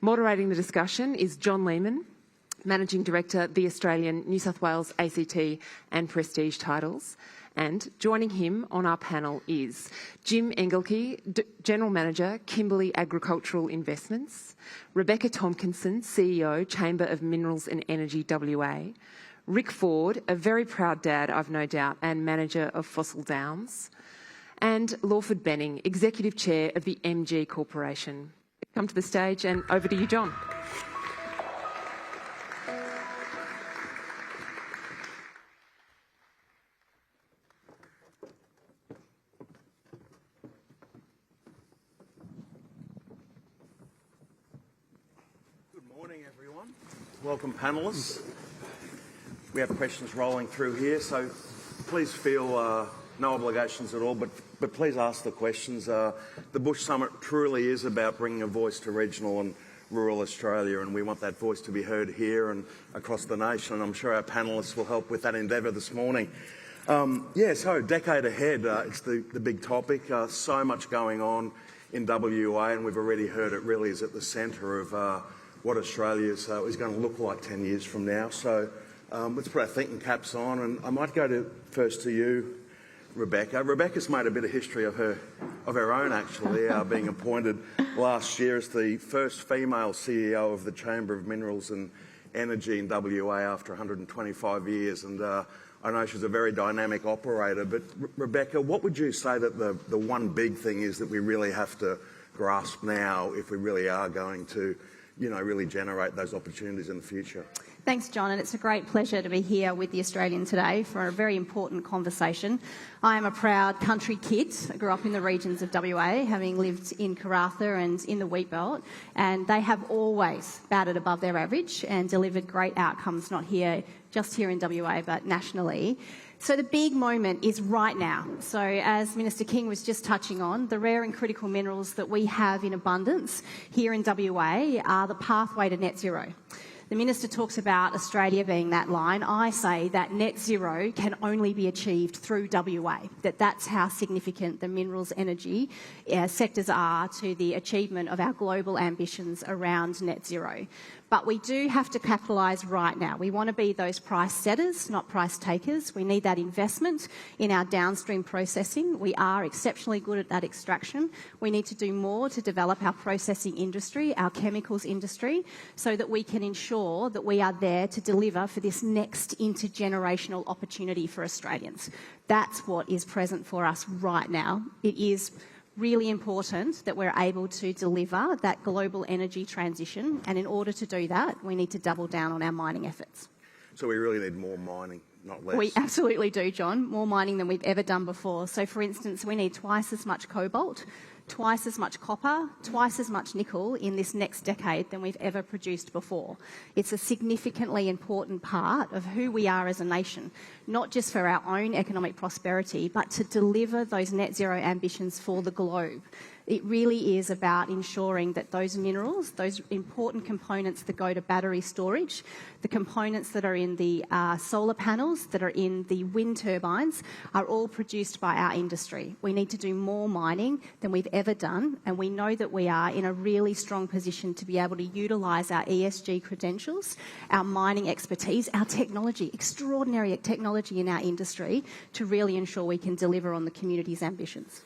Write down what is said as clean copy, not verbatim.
Moderating the discussion is John Lehman, Managing Director, the Australian, New South Wales, ACT and Prestige Titles. And joining him on our panel is Jim Engelke, General Manager, Kimberley Agricultural Investments, Rebecca Tomkinson, CEO, Chamber of Minerals and Energy WA, Rick Ford, a very proud dad, I've no doubt, and Manager of Fossil Downs, and Lawford Benning, Executive Chair of the MG Corporation. Come to the stage and over to you, John. Welcome, panellists. We have questions rolling through here, so please feel no obligations at all, but please ask the questions. The Bush Summit truly is about bringing a voice to regional and rural Australia, and we want that voice to be heard here and across the nation, and I'm sure our panellists will help with that endeavour this morning. So decade ahead, it's the big topic. So much going on in WA, and we've already heard it really is at the centre of what Australia is going to look like 10 years from now. So let's put our thinking caps on, and I might go first to you, Rebecca. Rebecca's made a bit of history of her own, actually, being appointed last year as the first female CEO of the Chamber of Minerals and Energy in WA after 125 years. And I know she's a very dynamic operator, but Rebecca, what would you say that the one big thing is that we really have to grasp now if we really are going to really generate those opportunities in the future? Thanks, John, and it's a great pleasure to be here with the Australian today for a very important conversation. I am a proud country kid. I grew up in the regions of WA, having lived in Karratha and in the wheat belt, and they have always batted above their average and delivered great outcomes, not just here in WA, but nationally. So the big moment is right now. So as Minister King was just touching on, the rare and critical minerals that we have in abundance here in WA are the pathway to net zero. The Minister talks about Australia being that line. I say that net zero can only be achieved through WA, that's how significant the minerals energy sectors are to the achievement of our global ambitions around net zero. But we do have to capitalise right now. We want to be those price setters, not price takers. We need that investment in our downstream processing. We are exceptionally good at that extraction. We need to do more to develop our processing industry, our chemicals industry, so that we can ensure that we are there to deliver for this next intergenerational opportunity for Australians. That's what is present for us right now. It is really important that we're able to deliver that global energy transition, and in order to do that, we need to double down on our mining efforts. So we really need more mining, not less. We absolutely do, John. More mining than we've ever done before. So, for instance, we need twice as much cobalt, twice as much copper, twice as much nickel in this next decade than we've ever produced before. It's a significantly important part of who we are as a nation, not just for our own economic prosperity, but to deliver those net zero ambitions for the globe. It really is about ensuring that those minerals, those important components that go to battery storage, the components that are in the solar panels, that are in the wind turbines, are all produced by our industry. We need to do more mining than we've ever done, and we know that we are in a really strong position to be able to utilise our ESG credentials, our mining expertise, our technology, extraordinary technology in our industry, to really ensure we can deliver on the community's ambitions.